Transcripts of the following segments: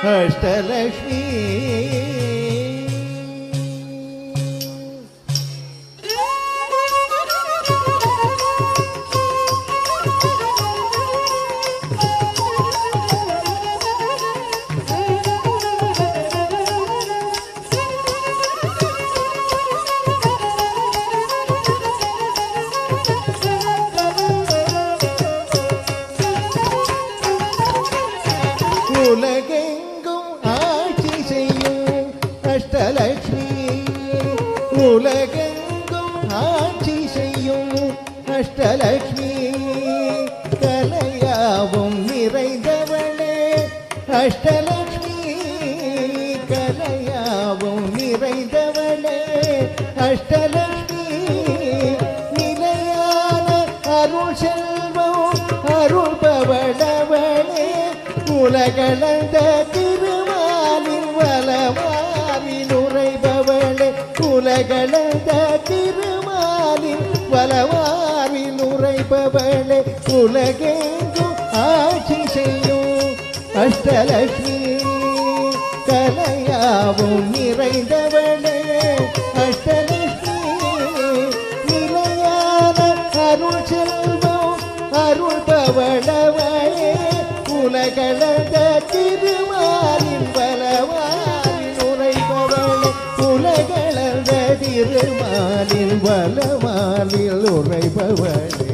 அஷ்டலக்ஷ்மி உலகெங்கும் ஆட்சி செய்யும் அஷ்டலக்ஷ்மி உலகெங்கும் ஆட்சி செய்யும் அஷ்டலக்ஷ்மி கலையாவும் நிறைந்தவளே அஷ்டலக்ஷ்மி கலையாவும் நிறைந்தவளே அஷ்டலக்ஷ்மி நிலையான அருள் செல்வம் அருள்பவளவளே உலகளந்த திருமாலின் வலமாவில் உரைபவளே உலகளந்த திருமாலின் வலமாவில் உரைபவளே உலகெங்கும் ஆட்சி செய்யும் அஷ்டலக்ஷ்மி கலையாவும் நிறைந்தவளே அஷ்டலக்ஷ்மி நிலையான அருள் செல்வம் அருள்பவளவளே உலகளந்த திருமாலின் வலமாலில் உரைபவளே உலகளந்த திருமாலின் வலமாலில் உரைபவளே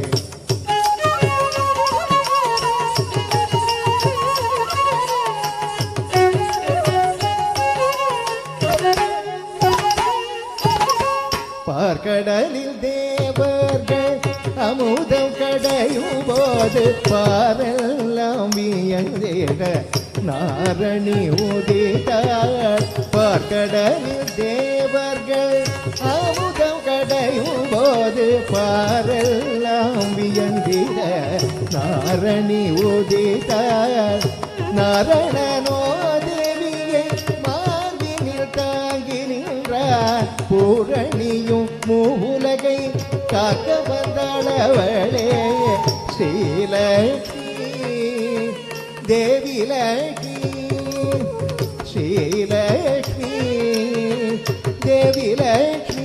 பார்க்கடலில் தேவர்கள் அமுதம் கடையும் போது பாரெல்லாம் வியந்தேட நாரணி உதித்தார் பார்க்கடலில் தேவர்கள் அமுதம் கடையும் போது பாரெல்லாம் வியந்திட நாரணி உதித்தார் நாரணனோ தேவியை மார்பினில் தாங்கி நின்றார் பூரணியும் மூவுலகை காக்க வந்தாளவளே ஸ்ரீலக்ஷ்மி தேவி லக்ஷ்மி ஸ்ரீலக்ஷ்மி தேவி லக்ஷ்மி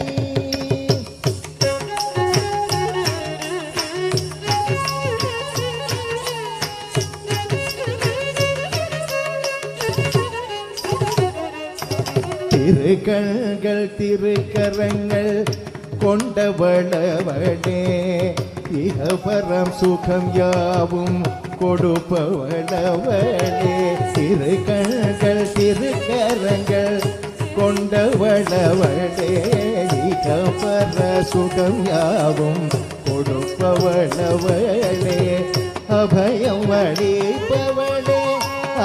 திருக்கண்கள் திருக்கரங்கள் கொண்டவளவளே இகபரம் சுகம் யாவும் கொடுப்பவளவளே திருக்கண்கள் திருக்கரங்கள் கொண்டவளவளே இகபர சுகம் யாவும் கொடுப்பவளவளே அபயம் அளிப்பவளே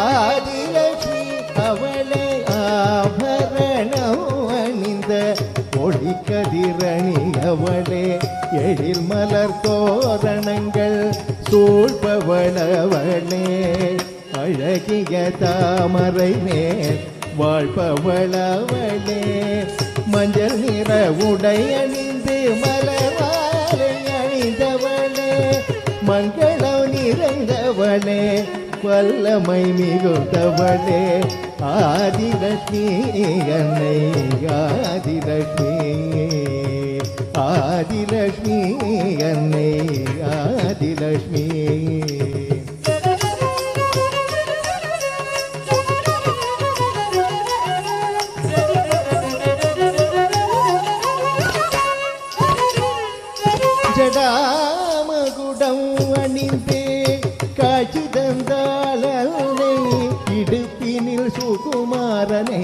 ஆதிலக்ஷ்மி அவளே ஆபரணம் அணிந்த ஒளிக்கதிரணி அவளே எழில் மலர் தோரணங்கள் சூழ்பவளவளே அழகிய தாமரை மேல் வாழ்பவளவளே மஞ்சள் நிற உடை அணிந்து மலர்வாழை அணிந்தவளே மங்களம் நிறைந்தவளே வல்லமை மிகுந்தவளே ஆதிலக்ஷ்மி அன்னை ஆதிலக்ஷ்மி ஆதிலக்ஷ்மி அன்னை ஆதிலக்ஷ்மி ஜடாமகுடம் அணிந்து காட்சி தந்தாளனை இடுப்பினில் சுகுமாரனை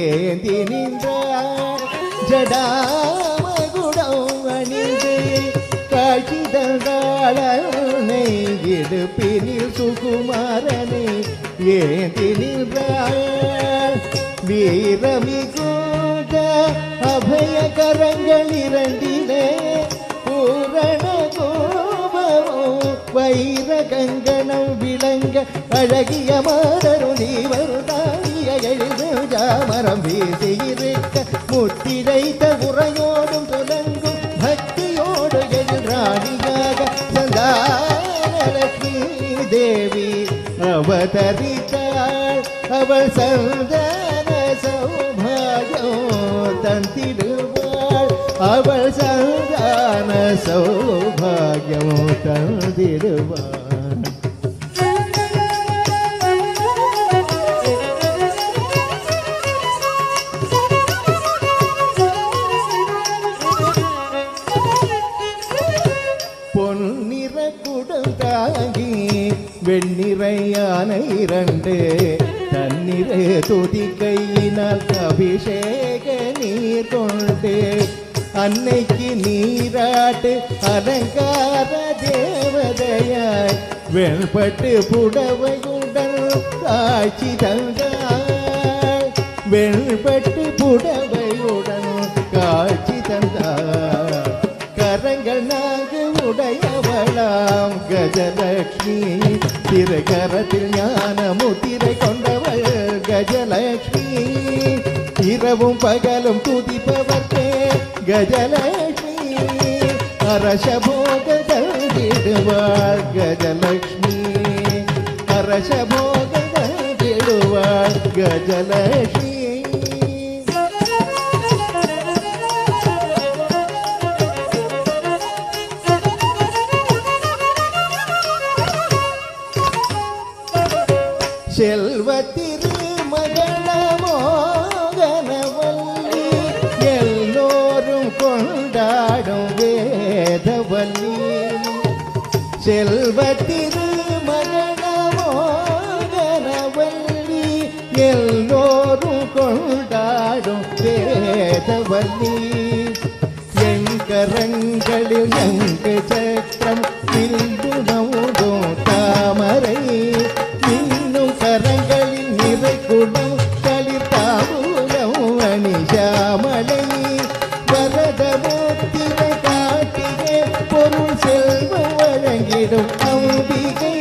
ஏந்தி நின்றார் ஜடாமகுடம் அணிந்து காட்சி தந்தாளனை இடுப்பினில் சுகுமாரனை ஏந்தி நின்றார் வீரமிகுந்த அபய கரங்கள் இரண்டிலே பூரண கோபமும் வைர கங்கணம் விளங்க அழகிய மாதரும் தீவருதாகிய எழுதாமரம் வீசியிருக்க முத்திரைத்த உரையோடும் துலங்கும் பக்தியோடு எதிராணியாக சந்தானலக்ஷ்மி தேவி அவதரித்தாள் அவள் சந்தான சௌபாகியம் தந்திடுவாள் அவள் சந்தான சௌபாகியம் தந்திடுவாள் பொன்னிற குடம் தாங்கி வெண்ணிறையான இரண்டு தன்னிற துதி கையினால் அபிஷேக நீர் கொண்டு அன்னைக்கு நீராட்டு அலங்கார தேவதையாய் வெண்பட்டு புடவையுடன் காட்சி தந்தாள் வெண்பட்டு புடவையுடன் காட்சி தந்தாள் கரங்கள் நான்கு உடையவளாம் கஜலட்சுமி திருகரத்தில் ஞான முத்திரை கொண்டவள் கஜலட்சுமி இரவும் பகலும் துதிப்பவர்க்கே கஜலட்சுமி அரசபோக தந்திடுவாள் கஜலட்சுமி அரசபோக தந்திடுவாள் கஜலட்சுமி செல்வ திருமகளமோகனவல்லி எல்லோரும் கொண்டாடும் வேதவல்லி செல்வ திருமகளமோகனவல்லி எல்லோரும் கொண்டாடும் வேதவல்லி எங்கரங்களில் எங்கு சக்கரம் வில்லுணவும் தாமரை கரங்களில் நிறை குடம் களித்தாபூலம் அணிஷாமலை வரதமூர்த்திரை காட்டியே பொருள் செல்வம் வழங்கிடும் அம்பிகை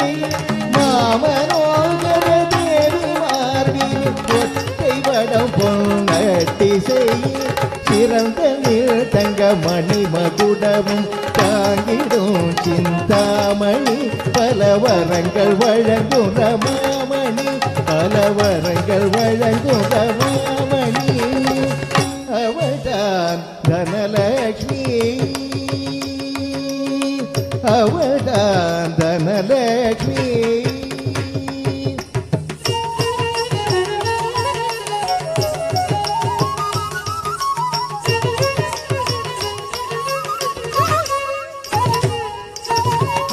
மாமனோகர தேவி மார்பில் ஒற்றை வடம் பொன்னட்டி செய் சிறந்த நீள் தங்க மணி மகுடமும் தாங்கிடும் சிந்தாமணி பல வரங்கள் வழங்கும் ரமாமணி பல வரங்கள் வழங்கும் ரமாமணி அவள்தான் தனலட்சுமி அவள்தான் தனலட்சுமி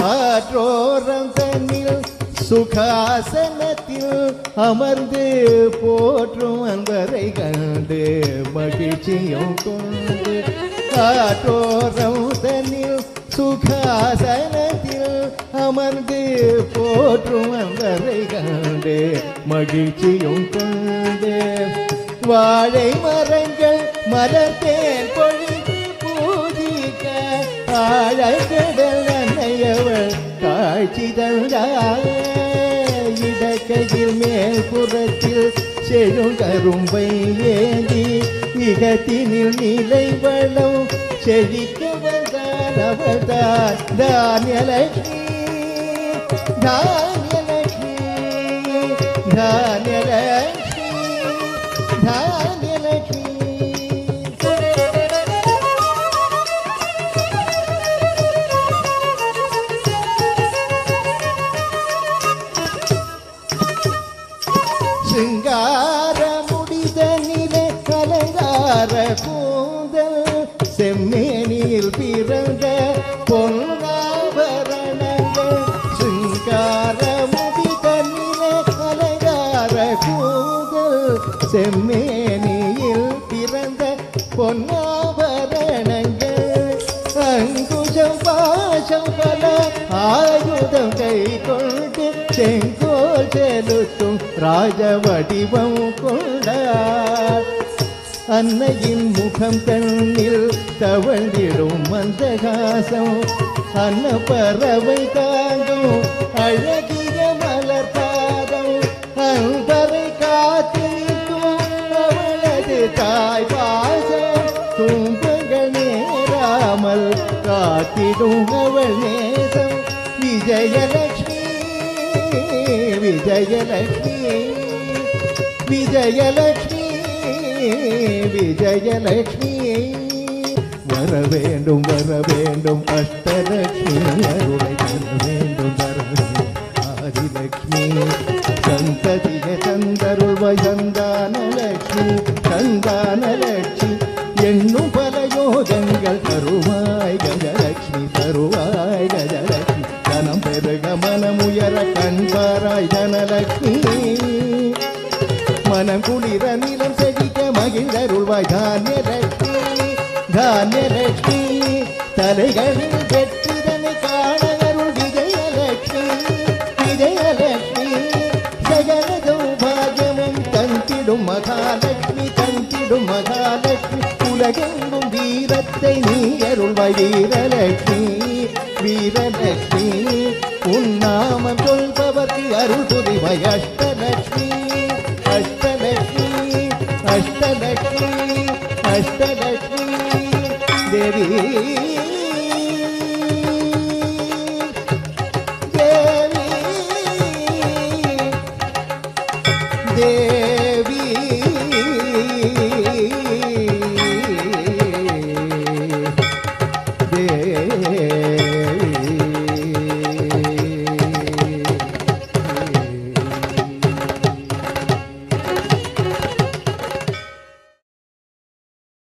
ஆற்றோரம் தன்னில் சுகாசனத்தில் அமர்ந்து போற்றும் அன்பரை கண்டு மகிழ்ச்சியும் கொண்டு ஆற்றோரம் தன்னில் சுகாசனத்தில் அமர்ந்து போற்றும் அன்பரை கண்டு மகிழ்ச்சியும் கொண்டு வாழை மரங்கள் மலர்த்தேன் பொழிந்து பூஜிக்க ஆழக்கடல் அன்னையவள் காட்சி தந்தாள் இடக்கையில் மேல் புறத்தில் செழுங்கரும்பை ஏந்தி இகத்தினில் நிலை வளம் செழிக்க வந்தால் அவள்தான் தானியலட்சுமி தானியலட்சுமி தானியலட்சுமி தானியலட்சுமி சிங்கார முடித நிலை அலங்கார கூந்தல் செம்மேனியில் பிறந்த பொன்னாபரணங்கள் சிங்கார முடித நிலை அலங்கார கூந்தல் செம்மேனியில் பிறந்த பொன்னாபரணங்கள் அங்குஷம் பாசம் பல ஆயுதம் கை கொண்டு செங்கோல் செலுத்தும் ராஜ வடிவம் கொண்டார் அன்னையின் முகம் கண்ணில் தவழ்ந்திடும் மந்தகாசம் அன்ன பறவை தாங்கும் அழகிய மலர் பாதம் அன்பரை காத்திருக்கும் அவளது தாய் பாசம் துன்பங்கள் நேராமல் காத்திடும் அவள் நேசம் விஜயலட்சுமி விஜயலட்சுமி விஜயலட்சுமி விஜயலட்சுமி வர வேண்டும் அஷ்டலட்சுமி அருளை தர வேண்டும் ஆதிலட்சுமி சந்ததிய சந்தருள்வாய் சந்தானலட்சுமி எண்ணும் பல யோகங்கள் தருவாய் கஜலட்சுமி தனம் பெருக மனமுயர கண்பாராய் தனலட்சுமி மனம் குளிர நிலம் செழிக்க மகிழ்ந்தருள்வாய் தானியலட்சுமி தலைகளில் வெற்றிதனை காண அருள் விஜயலட்சுமி சகல சௌபாகியமும் தந்திடும் மகாலட்சுமி உலகெங்கும் வீரத்தை நீ அருள்வாய் வீரலட்சுமி உன்னாமம் சொல்பவர்க்கு அருள் புரிவாய் அஷ்டலட்சுமி தேவி